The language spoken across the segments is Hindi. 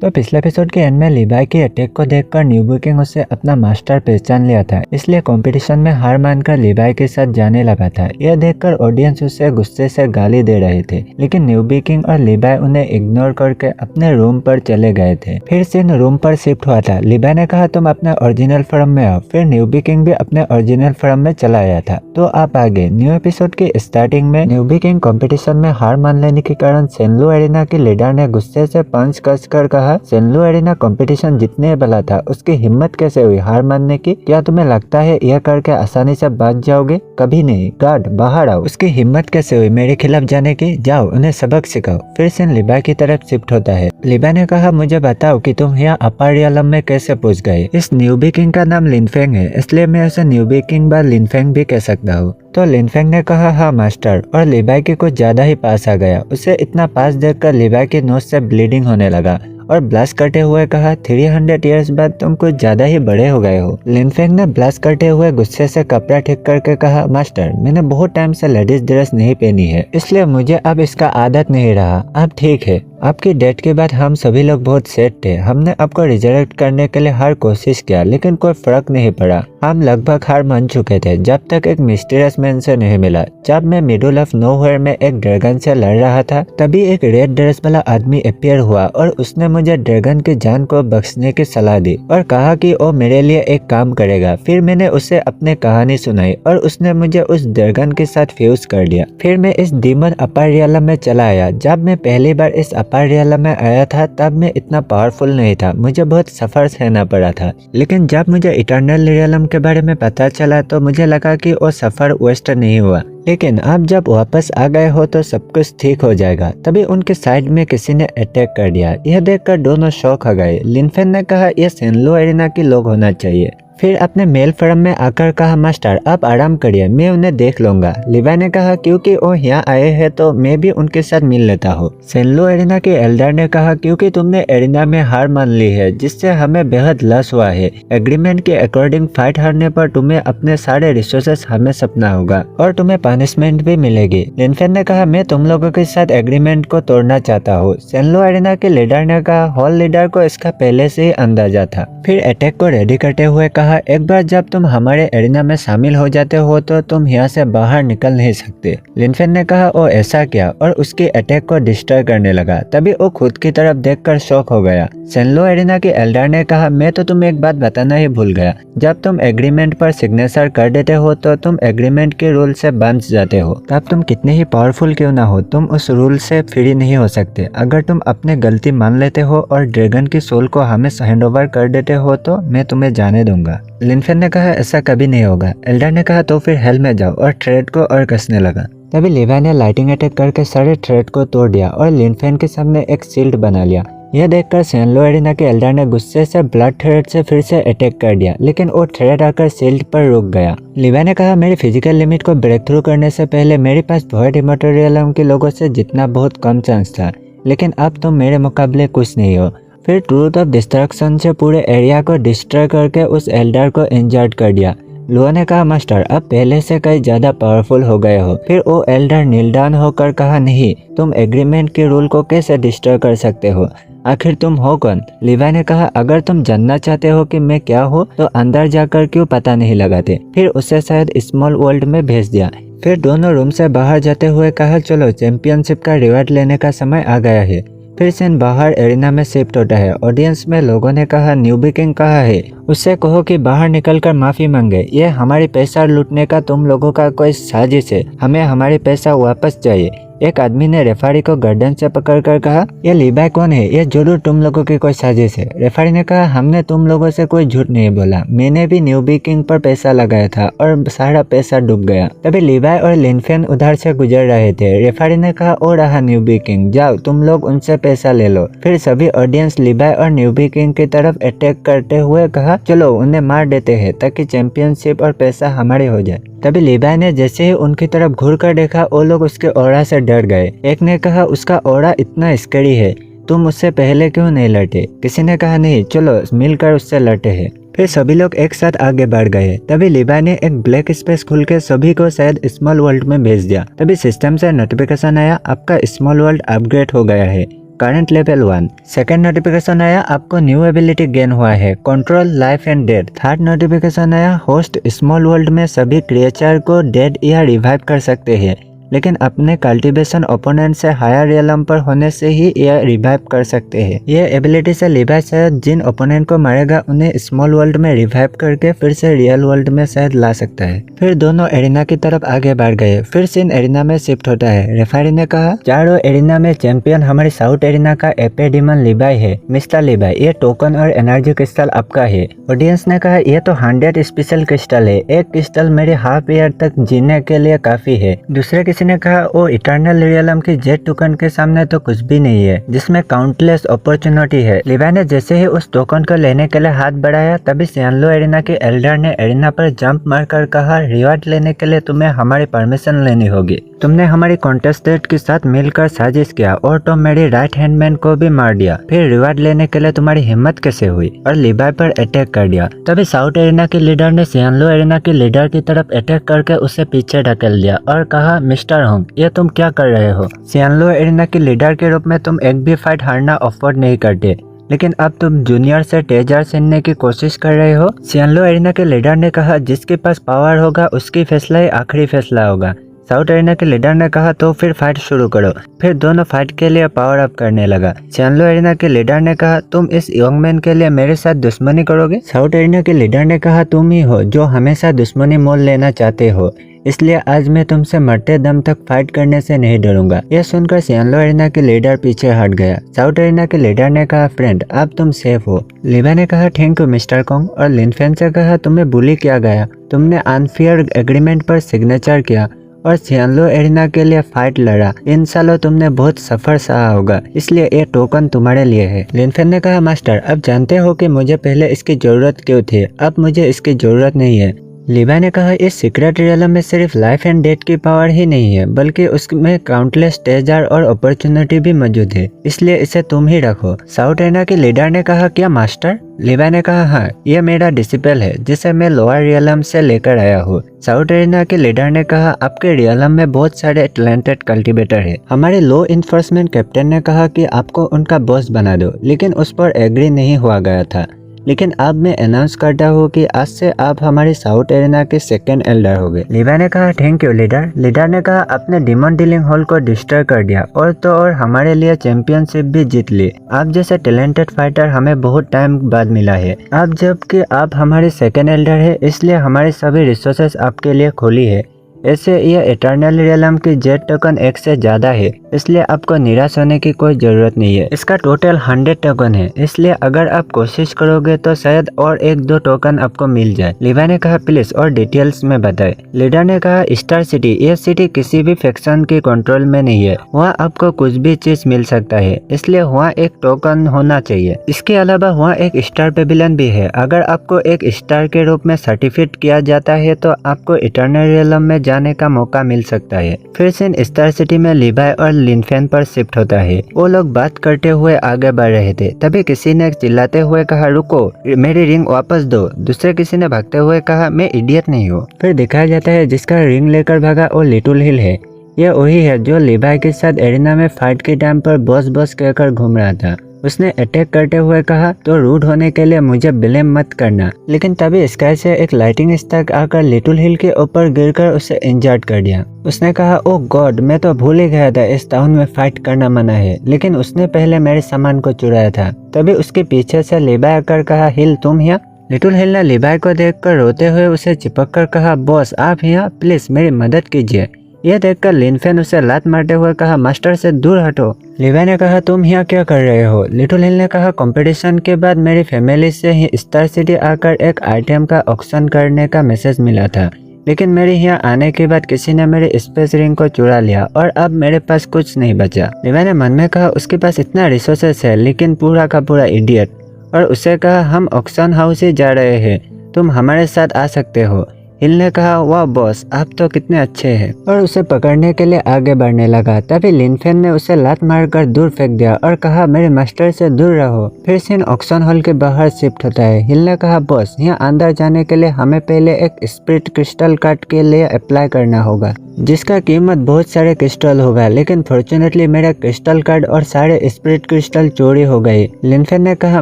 तो पिछले एपिसोड के एंड में लिबाई के अटैक को देखकर न्यूबी किंग उसे अपना मास्टर पहचान लिया था, इसलिए कंपटीशन में हार मानकर लिबाई के साथ जाने लगा था। यह देखकर ऑडियंस उसे गुस्से से गाली दे रहे थे, लेकिन न्यूबी किंग और लिबाई उन्हें इग्नोर करके अपने रूम पर चले गए थे। फिर सीन रूम पर शिफ्ट हुआ था। लिबाई ने कहा तुम अपने ओरिजिनल फॉर्म में आओ, फिर न्यूबी किंग भी अपने ओरिजिनल फॉर्म में चला आया था। तो आप आगे न्यू एपिसोड की स्टार्टिंग में न्यूबी किंग कंपटीशन में हार मान लेने के कारण सेनलू एरिना की लीडर ने गुस्से से पंच कसकर कहा, सेनलू एरिना कंपटीशन जीतने वाला था, उसकी हिम्मत कैसे हुई हार मानने की? क्या तुम्हें लगता है यह करके आसानी से बच जाओगे? कभी नहीं। गार्ड बाहर आओ। उसकी हिम्मत कैसे हुई मेरे खिलाफ जाने की? जाओ उन्हें सबक सिखाओ। फिर सीन लिबाई की तरफ शिफ्ट होता है। लिबाई ने कहा मुझे बताओ कि तुम यहाँ अपर रियलम में कैसे पहुंच गए? इस न्यूबी किंग का नाम लिनफेंग है, इसलिए मैं उसे न्यूबी किंग व लिनफेंग भी कह सकता हूँ। तो लिनफेंग ने कहा हाँ मास्टर, और लिबाई के कुछ ज्यादा ही पास आ गया। उसे इतना पास देखकर लिबाई की नोज से ब्लीडिंग होने लगा और ब्लास्ट करते हुए कहा 300 ईयर्स बाद तुम कुछ ज्यादा ही बड़े हो गए हो। लिनफेंग ने ब्लास्ट करते हुए गुस्से से कपड़ा ठीक करके कहा मास्टर, मैंने बहुत टाइम से लेडीज ड्रेस नहीं पहनी है, इसलिए मुझे अब इसका आदत नहीं रहा। अब ठीक है। आपकी डेथ के बाद हम सभी लोग बहुत सैड थे। हमने आपको रिजरेक्ट करने के लिए हर कोशिश किया, लेकिन कोई फर्क नहीं पड़ा। हम लगभग हार मान चुके थे जब तक एक मिस्टीरियस मैन से नहीं मिला। जब मैं मिडिल ऑफ नोवेयर में एक ड्रैगन से लड़ रहा था, तभी एक रेड ड्रेस वाला आदमी अपीयर हुआ और उसने मुझे ड्रैगन की जान को बख्शने की सलाह दी और कहा कि वो मेरे लिए एक काम करेगा। फिर मैंने उसे अपनी कहानी सुनाई और उसने मुझे उस ड्रैगन के साथ फ्यूज कर दिया। फिर मैं इस डीमन अपर रियलम में चला आया। जब मैं पहली बार इस अपर रियलम में आया था तब मैं इतना पावरफुल नहीं था, मुझे बहुत सफर सहना पड़ा था। लेकिन जब मुझे इटर्नल रियलम के बारे में पता चला तो मुझे लगा कि वो सफर वेस्ट नहीं हुआ। लेकिन आप जब वापस आ गए हो तो सब कुछ ठीक हो जाएगा। तभी उनके साइड में किसी ने अटैक कर दिया। यह देखकर दोनों शॉक हो गए। लिनफेंग ने कहा यह सेनलू एरिना की लोग होना चाहिए। फिर अपने मेल फॉर्म में आकर कहा मास्टर आप आराम करिए, मैं उन्हें देख लूंगा। लिबाई ने कहा क्योंकि वो यहाँ आए हैं तो मैं भी उनके साथ मिल लेता हूँ। सेनलू एरिना के एल्डर ने कहा क्योंकि तुमने एरिना में हार मान ली है, जिससे हमें बेहद लॉस हुआ है। एग्रीमेंट के अकॉर्डिंग फाइट हारने पर तुम्हें अपने सारे रिसोर्सेस हमें सपना होगा और तुम्हें पनिशमेंट भी मिलेगी। लिनफेंग ने कहा मैं तुम लोगों के साथ एग्रीमेंट को तोड़ना चाहता हूँ। सेनलू एरिना के लीडर ने कहा हॉल लीडर को इसका पहले से ही अंदाजा था। फिर अटैक को रेडी करते हुए कहा एक बार जब तुम हमारे एरिना में शामिल हो जाते हो तो तुम यहाँ से बाहर निकल नहीं सकते। लिनफेंग ने कहा ओ ऐसा क्या, और उसके अटैक को डिस्ट्रॉय करने लगा। तभी वो खुद की तरफ देखकर शॉक हो गया। सेनलू एरिना के एल्डर ने कहा मैं तो तुम्हें एक बात बताना ही भूल गया, जब तुम एग्रीमेंट पर सिग्नेचर कर देते हो तो तुम एग्रीमेंट के रूल से बंध जाते हो। तब तुम कितने ही पावरफुल क्यों ना हो, तुम उस रूल से फ्री नहीं हो सकते। अगर तुम अपने गलती मान लेते हो और ड्रैगन की सोल को हमें हैंड ओवर कर देते हो तो मैं तुम्हें जाने दूंगा। लिनफेंग ने कहा ऐसा कभी नहीं होगा। एल्डर ने कहा तो फिर हेल में जाओ, और थ्रेड को और कसने लगा। तभी लिबाई ने लाइटिंग अटैक करके सारे थ्रेड को तोड़ दिया और लिनफेंग के सामने एक शील्ड बना लिया। यह देखकर सेनलू एरिना के एल्डर ने गुस्से से ब्लड थ्रेड से फिर से अटैक कर दिया, लेकिन वो थ्रेड आकर शील्ड पर रुक गया। लिबाई ने कहा मेरी फिजिकल लिमिट को ब्रेक थ्रू करने से पहले मेरे पास वॉइड इमोर्टल के लोगों से जितना बहुत कम चांस था, लेकिन अब तुम मेरे मुकाबले कुछ नहीं हो। फिर ट्रूथ ऑफ डिस्ट्रक्शन से पूरे एरिया को डिस्ट्रॉय करके उस एल्डर को इंजर्ड कर दिया। लुआ ने कहा मास्टर अब पहले से कई ज्यादा पावरफुल हो गए हो। फिर वो एल्डर नील डाउन होकर कहा नहीं, तुम एग्रीमेंट के रूल को कैसे डिस्ट्रॉय कर सकते हो? आखिर तुम हो कौन? लिबाई ने कहा अगर तुम जानना चाहते हो कि मैं क्या हूँ तो अंदर जाकर क्यों पता नहीं लगाते। फिर उसे शायद स्मॉल वर्ल्ड में भेज दिया। फिर दोनों रूम से बाहर जाते हुए कहा चलो चैंपियनशिप का रिवॉर्ड लेने का समय आ गया है। फिर सीन बाहर एरिना में शिफ्ट होता है। ऑडियंस में लोगों ने कहा न्यूबी किंग कहाँ है, उससे कहो कि बाहर निकलकर माफी मांगे। ये हमारी पैसा लूटने का तुम लोगों का कोई साजिश है, हमें हमारी पैसा वापस चाहिए। एक आदमी ने रेफारी को गर्दन से पकड़कर कहा ये लिबाई कौन है, ये जरूर तुम लोगों की कोई साजिश है। रेफारी ने कहा हमने तुम लोगों से कोई झूठ नहीं बोला, मैंने भी न्यूबी किंग पर पैसा लगाया था और सारा पैसा डूब गया। तभी लिबाई और लिनफेंग उधर से गुजर रहे थे। रेफारी ने कहा ओ रहा न्यूबी किंग, जाओ तुम लोग उनसे पैसा ले लो। फिर सभी ऑडियंस लिबाई और न्यूबी किंग की तरफ अटैक करते हुए कहा चलो उन्हें मार देते हैं ताकि चैंपियनशिप और पैसा हमारे हो जाए। तभी लिबाई ने जैसे ही उनकी तरफ घूर कर देखा वो लोग उसके ऑरा से डर गए। एक ने कहा उसका ऑरा इतना स्कैरी है, तुम उससे पहले क्यों नहीं लड़ते? किसी ने कहा नहीं, चलो मिलकर उससे लड़ते हैं। फिर सभी लोग एक साथ आगे बढ़ गए। तभी लिबाई ने एक ब्लैक स्पेस खुल के सभी को शायद स्मॉल वर्ल्ड में भेज दिया। तभी सिस्टम से नोटिफिकेशन आया आपका स्मॉल वर्ल्ड अपग्रेड हो गया है। Current level 1। सेकंड नोटिफिकेशन आया आपको न्यू एबिलिटी गेन हुआ है, control life and death. Third notification आया होस्ट स्मॉल वर्ल्ड में सभी क्रिएचर को डेड या रिवाइव कर सकते हैं, लेकिन अपने कल्टीवेशन ओपोनेंट से हायर रियलम पर होने से ही यह रिवाइव कर सकते हैं। यह एबिलिटी से लिवाई शायद जिन ओपोनेंट को मारेगा उन्हें स्मॉल वर्ल्ड में रिवाइव करके फिर से रियल वर्ल्ड में शायद ला सकता है। फिर दोनों एरिना की तरफ आगे बढ़ गए। फिर सीन एरिना में शिफ्ट होता है। रेफरी ने कहा चारों एरिना में चैंपियन हमारे साउथ एरिना का एपे डिमन लिवाई है। मिस्टर लिवाई, ये टोकन और एनर्जी क्रिस्टल आपका है। ऑडियंस ने कहा यह तो 100 स्पेशल क्रिस्टल है, एक क्रिस्टल मेरे हाफ ईयर तक जीने के लिए काफी है। दूसरे किसी ने कहा वो इटर्नल रियलम की जेट टोकन के सामने तो कुछ भी नहीं है, जिसमें काउंटलेस अपॉर्चुनिटी है। लिवाई ने जैसे ही उस टोकन को लेने के लिए हाथ बढ़ाया तभी सियानलो एरिना के एल्डर ने एरिना पर जंप मारकर कहा रिवार्ड लेने के लिए तुम्हें हमारी परमिशन लेनी होगी। तुमने हमारी कॉन्टेस्टेंट के साथ मिलकर साजिश किया और तुम मेरी राइट हैंडमैन को भी मार दिया, फिर रिवार्ड लेने के लिए तुम्हारी हिम्मत कैसे हुई? और लिवाई पर अटैक कर दिया। तभी साउथ एरिना के लीडर ने सियानलो एरिना के लीडर की तरफ अटैक करके उसे पीछे ढकेल दिया और कहा मिस्टर होंग, ये तुम क्या कर रहे हो? सियानलो एरिना के लीडर के रूप में तुम एक भी फाइट हारना अफोर्ड नहीं करते, लेकिन अब तुम जूनियर से टेजर छीनने की कोशिश कर रहे हो। सियानलो एरिना के लीडर ने कहा जिसके पास पावर होगा उसकी फैसला ही आखिरी फैसला होगा। साउथ एरिना के लीडर ने कहा तो फिर फाइट शुरू करो। फिर दोनों फाइट के लिए पावर अप करने लगा। सियानलो एरिना के लीडर ने कहा तुम इस यंग मैन के लिए मेरे साथ दुश्मनी करोगे? साउथ एरिना के लीडर ने कहा तुम ही हो जो हमेशा दुश्मनी मोल लेना चाहते हो, इसलिए आज मैं तुमसे मरते दम तक फाइट करने से नहीं डरूंगा। यह सुनकर सियानलो एरिना के लीडर पीछे हट गया। साउथ एरिना के लीडर ने कहा फ्रेंड अब तुम सेफ हो। लिवाई ने कहा थैंक यू मिस्टर कोंग और लिनफेन से कहा तुम्हें बुली किया गया, तुमने अनफेयर एग्रीमेंट पर सिग्नेचर किया और सियानलो एरिना के लिए फाइट लड़ा। इन सालों तुमने बहुत सफर सहा होगा, इसलिए ये टोकन तुम्हारे लिए है। लिनफेन ने कहा मास्टर अब जानते हो कि मुझे पहले इसकी जरूरत क्यों थी, अब मुझे इसकी जरूरत नहीं है। लिवाई ने कहा इस सीक्रेट रियलम में सिर्फ लाइफ एंड डेथ की पावर ही नहीं है, बल्कि उसमें काउंटलेस ट्रेजर और अपॉर्चुनिटी भी मौजूद है, इसलिए इसे तुम ही रखो। साउथ एरिना के लीडर ने कहा क्या मास्टर? लिवाई ने कहा हाँ, यह मेरा डिसिपल है जिसे मैं लोअर रियलम से लेकर आया हूँ। साउथ एरिना के लीडर ने कहा आपके रियलम में बहुत सारे टैलेंटेड कल्टीवेटर है। हमारे लॉ इन्फोर्समेंट कैप्टन ने कहा कि आपको उनका बॉस बना दो, लेकिन उस पर एग्री नहीं हुआ गया था। लेकिन अब मैं अनाउंस करता हूँ कि आज से आप हमारी साउथ एरिना के सेकंड एल्डर हो गए। लिवाई ने कहा थैंक यू लीडर। लीडर ने कहा आपने डिमन डीलिंग हॉल को डिस्ट्रॉय कर दिया और तो और हमारे लिए चैंपियनशिप भी जीत ली। आप जैसे टैलेंटेड फाइटर हमें बहुत टाइम बाद मिला है। अब जबकि आप हमारे सेकंड एल्डर है, इसलिए हमारी सभी रिसोर्सेस आपके लिए खुली है। ऐसे यह इटर्नल रियलम की जेट टोकन 1 से ज्यादा है, इसलिए आपको निराश होने की कोई जरूरत नहीं है। इसका टोटल 100 टोकन है, इसलिए अगर आप कोशिश करोगे तो शायद और 1-2 टोकन आपको मिल जाए। लिवाई ने कहा प्लीज और डिटेल्स में बताए। लीडर ने कहा स्टार सिटी, यह सिटी किसी भी फैक्शन के कंट्रोल में नहीं है, वहाँ आपको कुछ भी चीज मिल सकता है, इसलिए वहाँ एक टोकन होना चाहिए। इसके अलावा वहाँ एक स्टार पेविलियन भी है। अगर आपको एक स्टार के रूप में सर्टिफिकेट किया जाता है तो आपको इटर्नल रियलम में जाने का मौका मिल सकता है। फिर सीन स्टार सिटी में लिवाई और लिनफेन पर शिफ्ट होता है। वो लोग बात करते हुए आगे बढ़ रहे थे, तभी किसी ने चिल्लाते हुए कहा रुको, मेरी रिंग वापस दो। दूसरे किसी ने भागते हुए कहा मैं इडियट नहीं हूँ। फिर दिखाया जाता है जिसका रिंग लेकर भागा वो लिटिल हिल है। यह वही है जो लिवाई के साथ एरिना में फाइट के टाइम पर बॉस बॉस कहकर घूम रहा था। उसने अटैक करते हुए कहा तो रूड होने के लिए मुझे ब्लेम मत करना, लेकिन तभी स्काई से एक लाइटिंग स्ट्राइक आकर लिटिल हिल के ऊपर गिरकर उसे इंजर्ड कर दिया। उसने कहा ओ गॉड, मैं तो भूल ही गया था इस टाउन में फाइट करना मना है, लेकिन उसने पहले मेरे सामान को चुराया था। तभी उसके पीछे से लिवाई आकर कहा हिल तुम यहाँ? लिटिल हिल ने लिवाई को देखकर रोते हुए उसे चिपक कर कहा बॉस आप यहाँ, प्लीज मेरी मदद कीजिए। यह देखकर लिनफेन उसे लात मारते हुए कहा मास्टर से दूर हटो। लिवाई ने कहा तुम यहाँ क्या कर रहे हो? लिटिल हिल ने कहा कंपटीशन के बाद मेरी फैमिली से ही स्टार सिटी आकर एक आइटम का ऑक्शन करने का मैसेज मिला था, लेकिन मेरे यहाँ आने के बाद किसी ने मेरे स्पेस रिंग को चुरा लिया और अब मेरे पास कुछ नहीं बचा। लिवाई ने मन में कहा उसके पास इतना रिसोर्सेस है लेकिन पूरा का पूरा इडियट, और उसे कहा हम ऑक्शन हाउस ही जा रहे हैं, तुम हमारे साथ आ सकते हो। हिल ने कहा, वाह बॉस, आप तो कितने अच्छे हैं, और उसे पकड़ने के लिए आगे बढ़ने लगा। तभी लिनफेन ने उसे लात मारकर दूर फेंक दिया और कहा, मेरे मास्टर से दूर रहो। फिर सीन ऑक्शन हॉल के बाहर शिफ्ट होता है। हिल ने कहा, बॉस, यहाँ अंदर जाने के लिए हमें पहले एक स्पिरिट क्रिस्टल कार्ड के लिए अप्लाई करना होगा, जिसका कीमत बहुत सारे क्रिस्टल होगा, लेकिन फॉर्चुनेटली मेरा क्रिस्टल कार्ड और सारे स्पिरिट क्रिस्टल चोरी हो गए। लिनफेन ने कहा,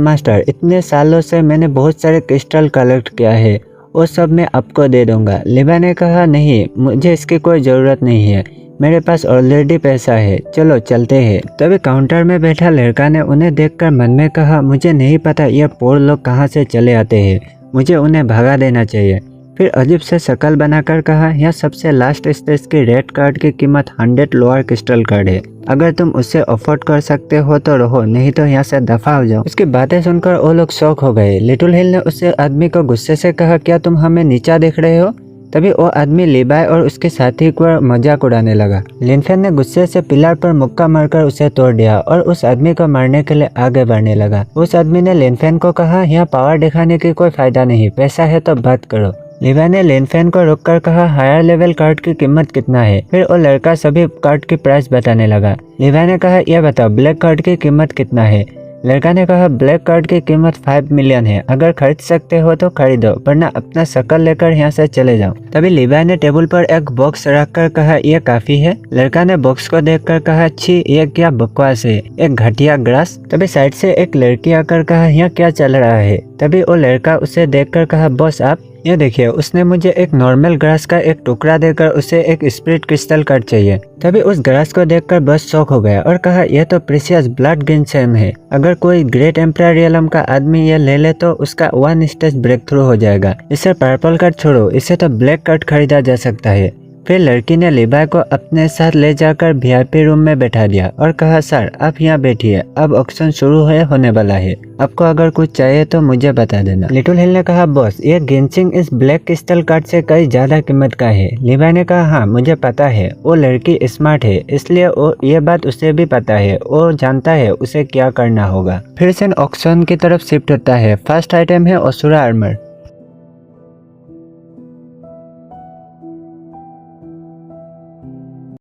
मास्टर, इतने सालों से मैंने बहुत सारे क्रिस्टल कलेक्ट किया है, वो सब मैं आपको दे दूंगा। लिबा ने कहा, नहीं, मुझे इसकी कोई ज़रूरत नहीं है, मेरे पास ऑलरेडी पैसा है, चलो चलते हैं। तभी काउंटर में बैठा लड़का ने उन्हें देखकर मन में कहा, मुझे नहीं पता ये पोर लोग कहाँ से चले आते हैं, मुझे उन्हें भगा देना चाहिए। फिर अजीब से शक्ल बनाकर कहा, यह सबसे लास्ट स्टेज की रेड कार्ड की कीमत 100 लोअर क्रिस्टल कार्ड है, अगर तुम उसे अफोर्ड कर सकते हो तो रहो, नहीं तो यहाँ से दफा हो जाओ। उसकी बातें सुनकर वो लोग शॉक हो गए। लिटिल हिल ने उस आदमी को गुस्से से कहा, क्या तुम हमें नीचा देख रहे हो? तभी वो आदमी लिबाई और उसके साथी को मजाक उड़ाने लगा। लिनफेन ने गुस्से से पिलर पर मुक्का मारकर उसे तोड़ दिया और उस आदमी को मारने के लिए आगे बढ़ने लगा। उस आदमी ने लिनफेन को कहा, यहाँ पावर दिखाने की कोई फायदा नहीं, पैसा है तो बात करो। लिबाई ने लिनफेन को रोककर कहा, हायर लेवल कार्ड की कीमत कितना है? फिर वो लड़का सभी कार्ड की प्राइस बताने लगा। लिबाई ने कहा, यह बताओ ब्लैक कार्ड की कीमत कितना है? लड़का ने कहा, ब्लैक कार्ड की कीमत 5 मिलियन है, अगर खरीद सकते हो तो खरीदो, वरना अपना शक्ल लेकर यहाँ से चले जाओ। तभी लिबाई ने टेबल पर एक बॉक्स रखकर कहा, यह काफी है। लड़का ने बॉक्स को देखकर कहा, छी, ये क्या बकवास है, एक घटिया ग्रास। तभी साइड से एक लड़की आकर कहा, यहाँ क्या चल रहा है? तभी वो लड़का उसे देखकर कहा, बॉस आप ये देखिए, उसने मुझे एक नॉर्मल ग्रास का एक टुकड़ा देकर उसे एक स्पिरिट क्रिस्टल कार्ड चाहिए। तभी उस ग्रास को देखकर बस शॉक हो गया और कहा, यह तो प्रीशियस ब्लड गिनसेम है, अगर कोई ग्रेट एम्पायर रियलम का आदमी ये ले ले तो उसका 1 स्टेज ब्रेक थ्रू हो जाएगा। इसे पर्पल कार्ड छोड़ो, इसे तो ब्लैक कार्ड खरीदा जा सकता है। फिर लड़की ने लिबाई को अपने साथ ले जाकर वीआईपी रूम में बैठा दिया और कहा, सर आप यहाँ बैठिए, अब ऑक्शन शुरू होने वाला है, आपको अगर कुछ चाहिए तो मुझे बता देना। लिटिल हिल ने कहा, बॉस, ये गिनसिंग इस ब्लैक क्रिस्टल कार्ड से कई ज्यादा कीमत का है। लिबाई ने कहा, हाँ मुझे पता है, वो लड़की स्मार्ट है, इसलिए ये बात उसे भी पता है, वो जानता है उसे क्या करना होगा। फिर से ऑक्शन की तरफ शिफ्ट होता है। फर्स्ट आइटम है असुरा आर्मर।